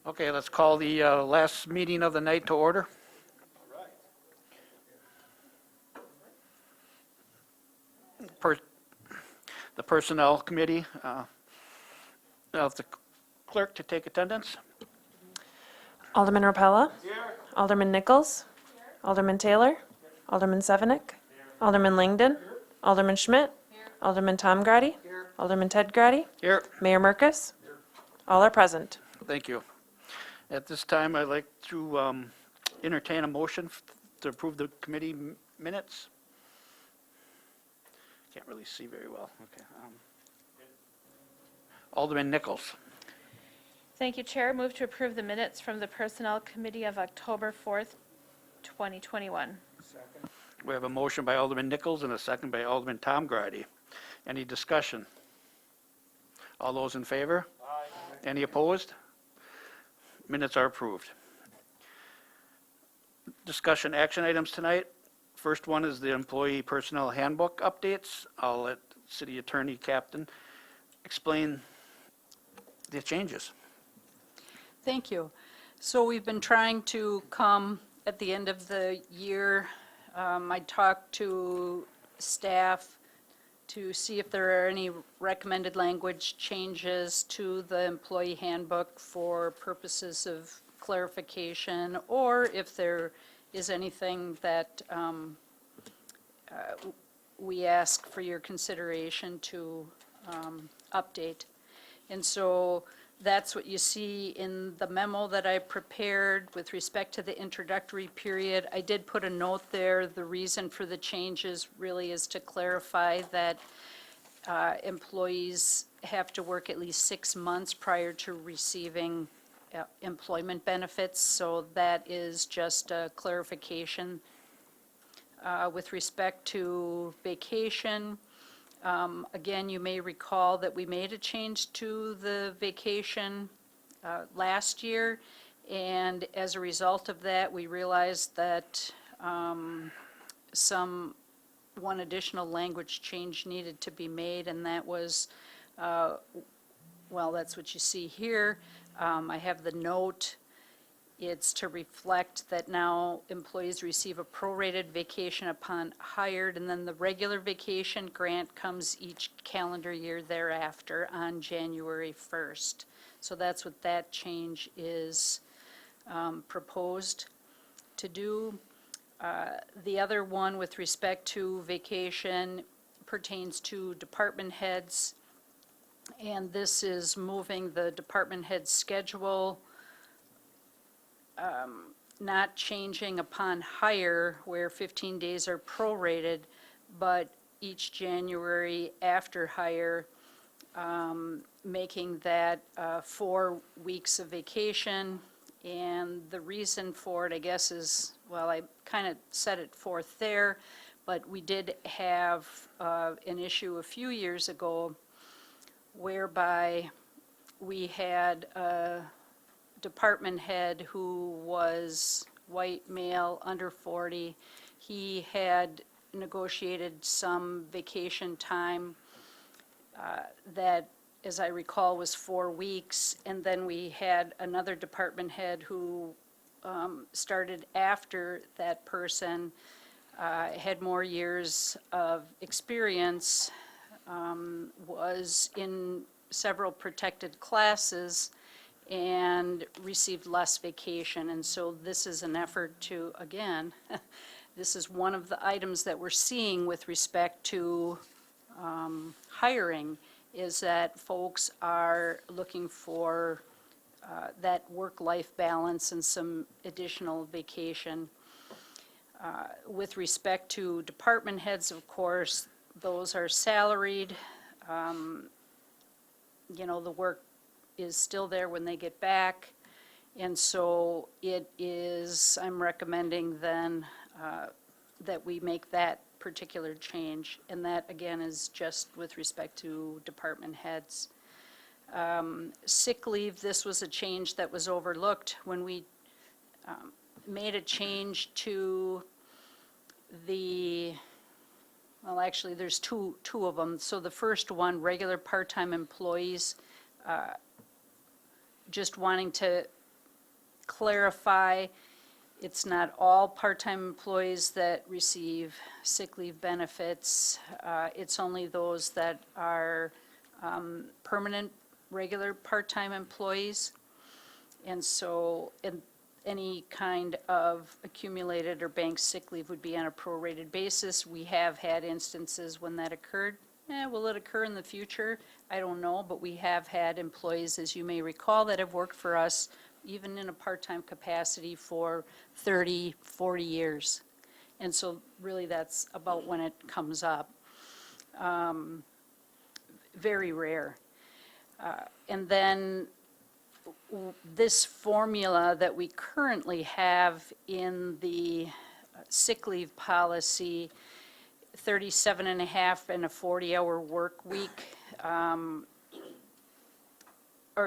Okay, let's call the last meeting of the night to order. Per- The Personnel Committee, of the clerk to take attendance. Alderman Rapella. Alderman Nichols. Alderman Taylor. Alderman Sevenick. Alderman Langdon. Alderman Schmidt. Alderman Tom Grady. Alderman Ted Grady. Here, Mayor Merkus. All are present. thank you. At this time, I'd like to entertain a motion to approve the committee minutes. Can't really see very well. Okay. Alderman Nichols. Thank you, Chair. Move to approve the minutes from the Personnel Committee of October 4th, 2021. We have a motion by Alderman Nichols and a second by Alderman Tom Grady. Any discussion? All those in favor? Aye. Any opposed? Minutes are approved. Discussion action items tonight. First one is the Employee Personnel Handbook updates. I'll let City Attorney Captain explain the changes. Thank you. So we've been trying to come at the end of the year. I talked to staff to see if there are any recommended language changes to the employee handbook for purposes of clarification, or if there is anything that we ask for your consideration to update. And so that's what you see in the memo that I prepared with respect to the introductory period. I did put a note there. The reason for the changes really is to clarify that employees have to work at least 6 months prior to receiving employment benefits. So that is just a clarification. With respect to vacation, again, you may recall that we made a change to the vacation last year, and as a result of that, we realized that one additional language change needed to be made, and that was, well, that's what you see here. I have the note. It's to reflect that now employees receive a prorated vacation upon hired, and then the regular vacation grant comes each calendar year thereafter on January 1st. So that's what that change is proposed to do. The other one with respect to vacation pertains to department heads, and this is moving the department head schedule, not changing upon hire where 15 days are prorated, but each January after hire, making that 4 weeks of vacation. And the reason for it, I guess, is, well, I kind of set it forth there, but we did have an issue a few years ago whereby we had a department head who was white, male, under 40. He had negotiated some vacation time that, as I recall, was 4 weeks. And then we had another department head who started after that person, had more years of experience, was in several protected classes, and received less vacation. And so this is an effort to, again, this is one of the items that we're seeing with respect to hiring, is that folks are looking for that work-life balance and some additional vacation. With respect to department heads, of course, those are salaried. You know, the work is still there when they get back. And so it is, I'm recommending then that we make that particular change. And that, again, is just with respect to department heads. Sick leave, this was a change that was overlooked when we made a change to the, well, actually, there's two of them. So the first one, regular part-time employees, just wanting to clarify, it's not all part-time employees that receive sick leave benefits. It's only those that are permanent, regular part-time employees. And so, any kind of accumulated or banked sick leave would be on a prorated basis. We have had instances when that occurred. Will it occur in the future? I don't know, but we have had employees, as you may recall, that have worked for us, even in a part-time capacity, for 30, 40 years. And so really that's about when it comes up. Very rare. And then this formula that we currently have in the sick leave policy, 37 and a half and a 40-hour work week, or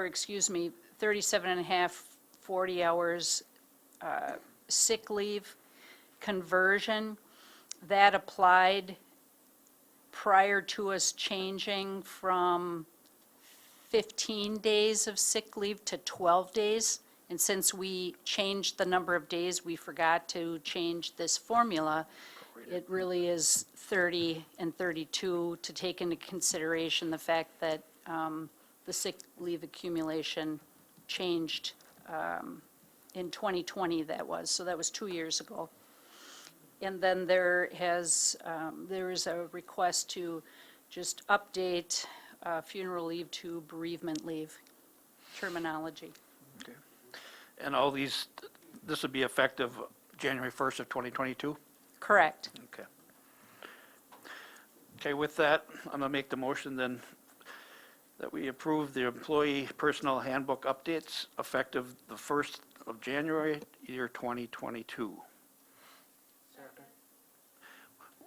excuse me, 37 and a half, 40 hours sick leave conversion, that applied prior to us changing from 15 days of sick leave to 12 days. And since we changed the number of days, we forgot to change this formula. It really is 30 and 32 to take into consideration the fact that the sick leave accumulation changed in 2020, that was. So that was 2 years ago. And then there is a request to just update funeral leave to bereavement leave terminology. Okay. And all these, this would be effective January 1st of 2022? Correct. Okay. Okay, with that, I'm going to make the motion then that we approve the employee personnel handbook updates effective the 1st of January, year 2022.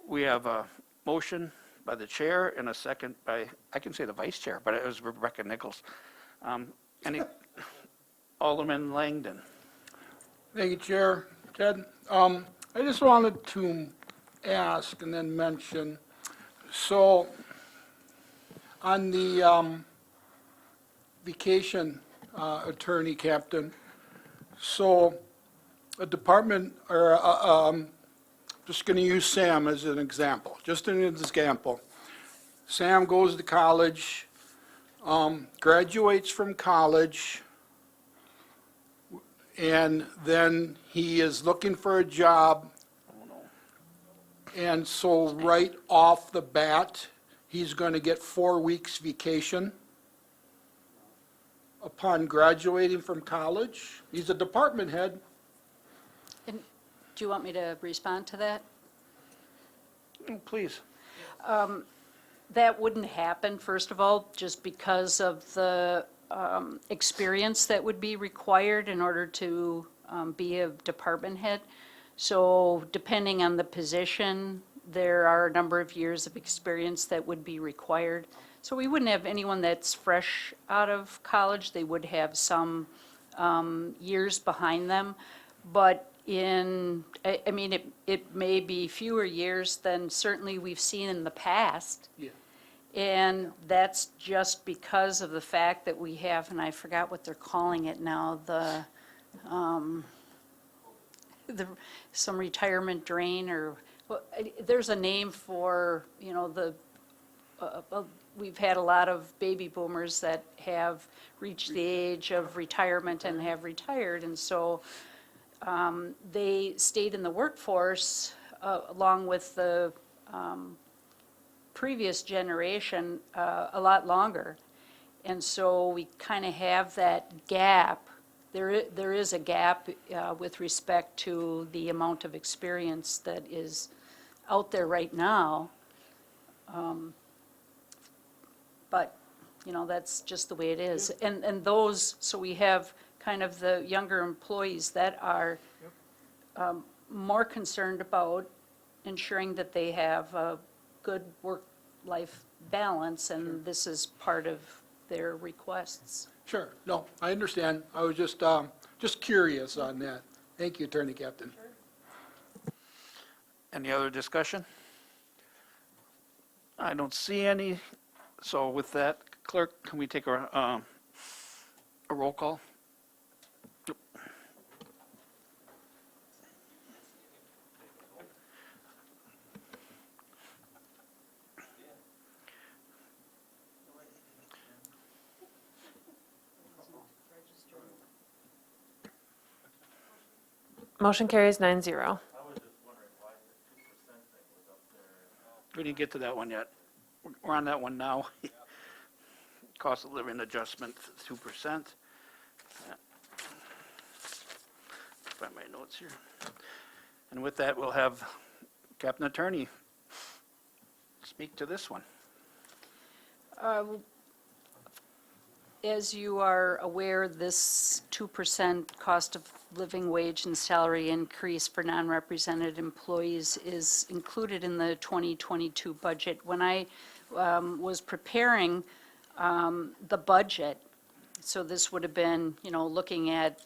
We have a motion by the chair and a second by, I can say the vice chair, but it was Rebecca Nichols. Any, Alderman Langdon. Thank you, Chair. Ted, I just wanted to ask and then mention, so on the vacation attorney captain, so a department, or just going to use Sam as an example, just an example. Sam goes to college, graduates from college, and then he is looking for a job. And so right off the bat, he's going to get 4 weeks vacation upon graduating from college. He's a department head. And do you want me to respond to that? Please. That wouldn't happen, first of all, just because of the experience that would be required in order to be a department head. So depending on the position, there are a number of years of experience that would be required. So we wouldn't have anyone that's fresh out of college. They would have some years behind them. But I mean, it may be fewer years than certainly we've seen in the past. Yeah. And that's just because of the fact that we have, and I forgot what they're calling it now, some retirement drain, or, well, there's a name for, you know, we've had a lot of baby boomers that have reached the age of retirement and have retired, and so they stayed in the workforce along with the previous generation a lot longer. And so we kind of have that gap. There is a gap with respect to the amount of experience that is out there right now. But, you know, that's just the way it is. And those, so we have kind of the younger employees that are more concerned about ensuring that they have a good work-life balance, and this is part of their requests. Sure, no, I understand. I was just curious on that. Thank you, Attorney Captain. Any other discussion? I don't see any. So with that, clerk, can we take a roll call? Motion carries 9-0. We didn't get to that one yet. We're on that one now. Cost of living adjustment, 2%. Find my notes here. And with that, we'll have Captain Attorney speak to this one. As you are aware, this 2% cost of living wage and salary increase for non-represented employees is included in the 2022 budget. When I was preparing the budget, so this would have been, looking at,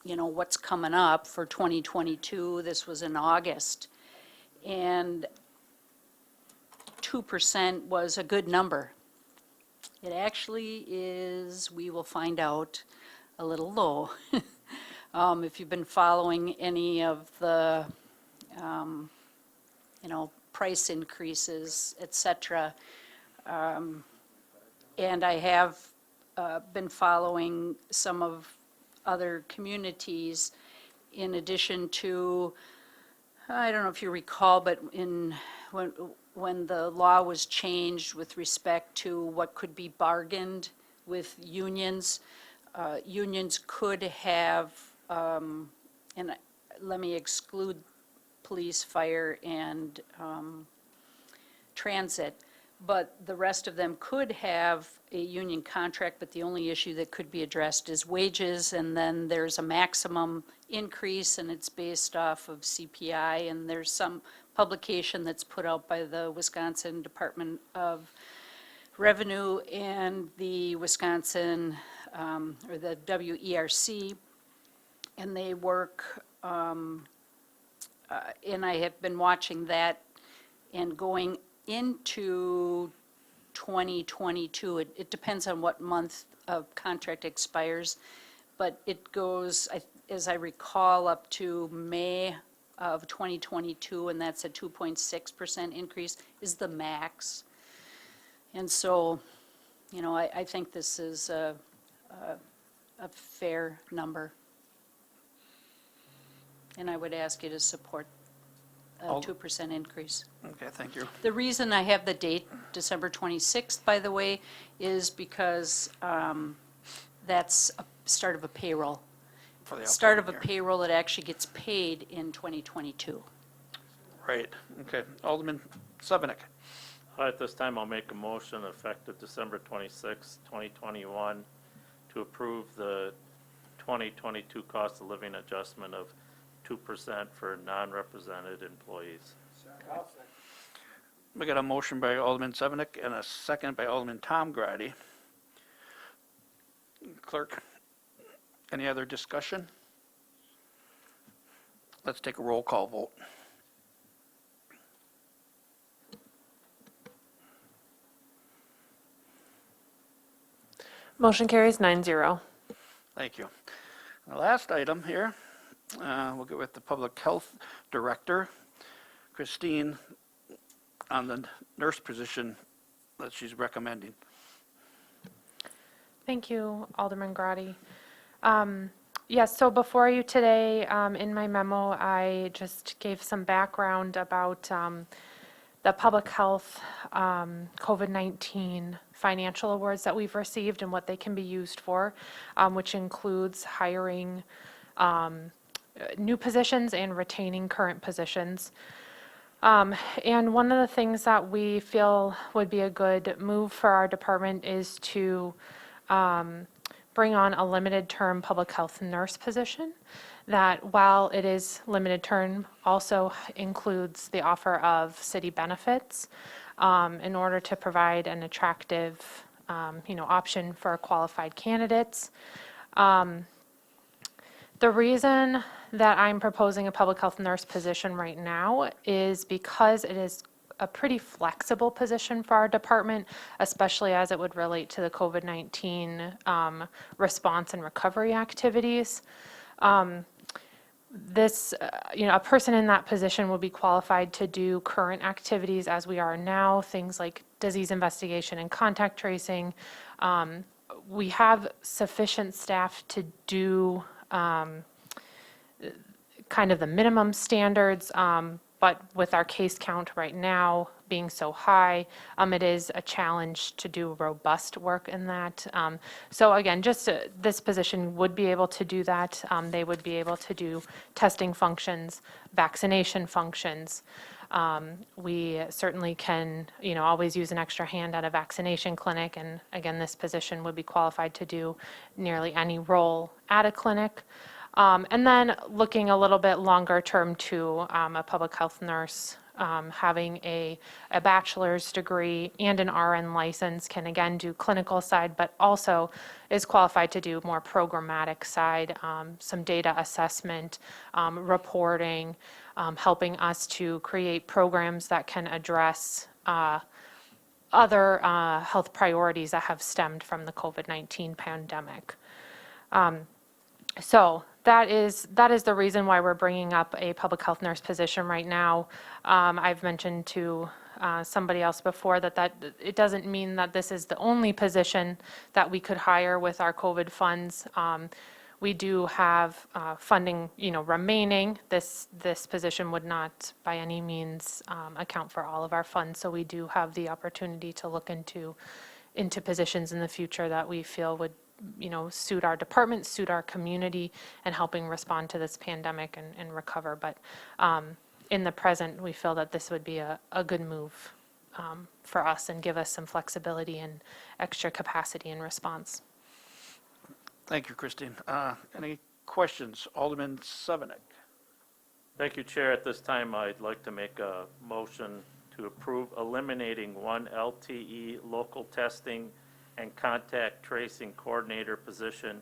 what's coming up for 2022. This was in August. And 2% was a good number. It actually is, we will find out, a little low. If you've been following any of the, price increases, et cetera. And I have been following some of other communities in addition to, I don't know if you recall, but when the law was changed with respect to what could be bargained with unions, unions could have, and let me exclude police, fire, and transit, but the rest of them could have a union contract, but the only issue that could be addressed is wages, and then there's a maximum increase, and it's based off of CPI, and there's some publication that's put out by the Wisconsin Department of Revenue and the Wisconsin, or the WERC, and they work, and I have been watching that, and going into 2022, it depends on what month of contract expires, but it goes, as I recall, up to May of 2022, and that's a 2.6% increase is the max. And so, I think this is a fair number. And I would ask you to support a 2% increase. Okay, thank you. The reason I have the date, December 26th, by the way, is because that's a start of a payroll. For the Start of a upcoming year. payroll that actually gets paid in 2022. Right, okay. Alderman Severnick. At this time, I'll make a motion effective December 26, 2021, to approve the 2022 cost of living adjustment of 2% for non-represented employees. We got a motion by Alderman Severnick and a second by Alderman Tom Grady. Clerk, any other discussion? Let's take a roll call vote. Motion carries 9-0. Thank you. The last item here, we'll get with the Public Health Director, Christine, on the nurse position that she's recommending. Thank you, Alderman Grady. Yes, so before you today, in my memo, I just gave some background about the public health COVID-19 financial awards that we've received and what they can be used for, which includes hiring new positions and retaining current positions. And one of the things that we feel would be a good move for our department is to bring on a limited term public health nurse position that, while it is limited term, also includes the offer of city benefits in order to provide an attractive option for qualified candidates. The reason that I'm proposing a public health nurse position right now is because it is a pretty flexible position for our department, especially as it would relate to the COVID-19 response and recovery activities. A person in that position will be qualified to do current activities as we are now, things like disease investigation and contact tracing. We have sufficient staff to do kind of the minimum standards, but with our case count right now being so high, it is a challenge to do robust work in that. So again, just this position would be able to do that. They would be able to do testing functions, vaccination functions. We certainly can, always use an extra hand at a vaccination clinic. And again, this position would be qualified to do nearly any role at a clinic. And then looking a little bit longer term to a public health nurse, having a bachelor's degree and an RN license can again do clinical side, but also is qualified to do more programmatic side, some data assessment, reporting, helping us to create programs that can address other health priorities that have stemmed from the COVID-19 pandemic. So that is the reason why we're bringing up a public health nurse position right now. I've mentioned to somebody else before that it doesn't mean that this is the only position that we could hire with our COVID funds. We do have funding, remaining. This position would not by any means account for all of our funds. So we do have the opportunity to look into positions in the future that we feel would suit our department, suit our community, and helping respond to this pandemic and recover. But in the present, we feel that this would be a good move for us and give us some flexibility and extra capacity in response. Thank you, Christine. Any questions? Alderman Sevenick. Thank you, Chair. At this time, I'd like to make a motion to approve eliminating one LTE local testing and contact tracing coordinator position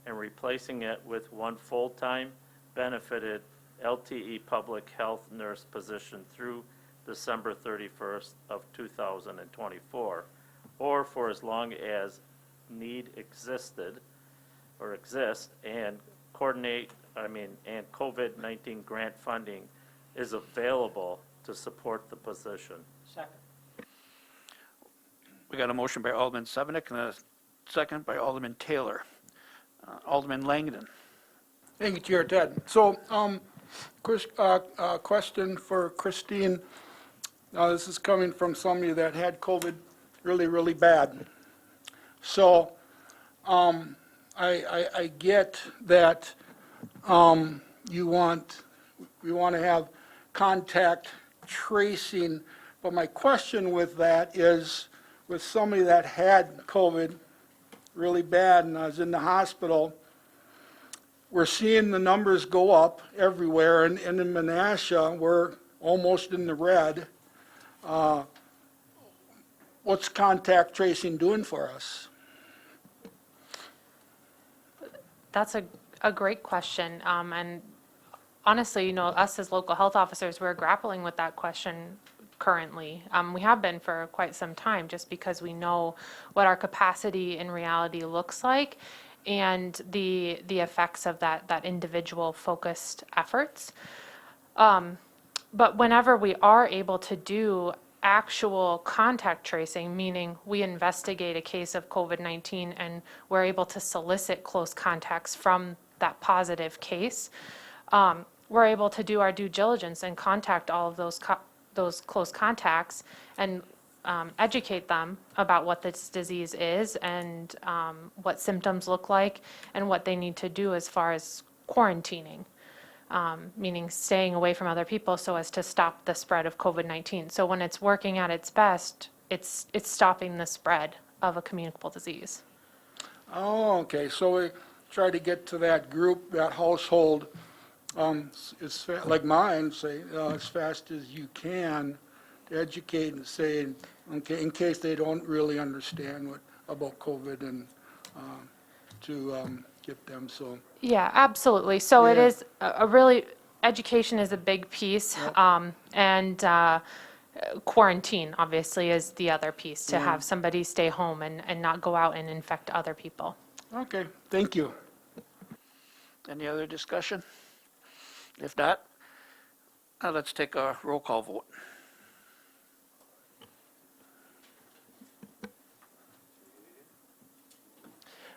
and replacing it with one full-time benefited LTE public health nurse position through December 31st of 2024, or for as long as need existed or exists and and COVID-19 grant funding is available to support the position. We got a motion by Alderman Sevenick and a second by Alderman Taylor. Alderman Langdon. Thank you, Chair Ted. So, question for Christine. Now, this is coming from somebody that had COVID really, really bad. So, I get that we want to have contact tracing, but my question with that is, with somebody that had COVID really bad and was in the hospital, we're seeing the numbers go up everywhere, and in Menasha, we're almost in the red. What's contact tracing doing for us? That's a great question. And honestly, us as local health officers, we're grappling with that question currently. We have been for quite some time, just because we know what our capacity in reality looks like and the effects of that individual focused efforts. But whenever we are able to do actual contact tracing, meaning we investigate a case of COVID-19 and we're able to solicit close contacts from that positive case, we're able to do our due diligence and contact all of those close contacts and educate them about what this disease is and what symptoms look like and what they need to do as far as quarantining, meaning staying away from other people so as to stop the spread of COVID-19. So when it's working at its best, it's stopping the spread of a communicable disease. Oh, okay, so we try to get to that group, that household, like mine, say, as fast as you can, to educate and say, okay, in case they don't really understand about COVID, and to get them, so. Yeah, absolutely. So it Yeah. is a really, education is a big piece. Yep. And quarantine, obviously, is the other piece, to have somebody stay home and not go out and infect other people. Okay, thank you. Any other discussion? If not, let's take a roll call vote.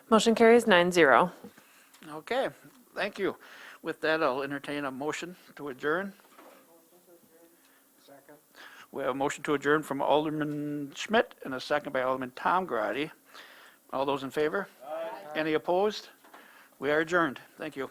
Motion carries 9-0. Okay, thank you. With that, I'll entertain a motion to adjourn. Second. We have a motion to adjourn from Alderman Schmidt and a second by Alderman Tom Grady. All those in favor? Any opposed? We are adjourned. Thank you.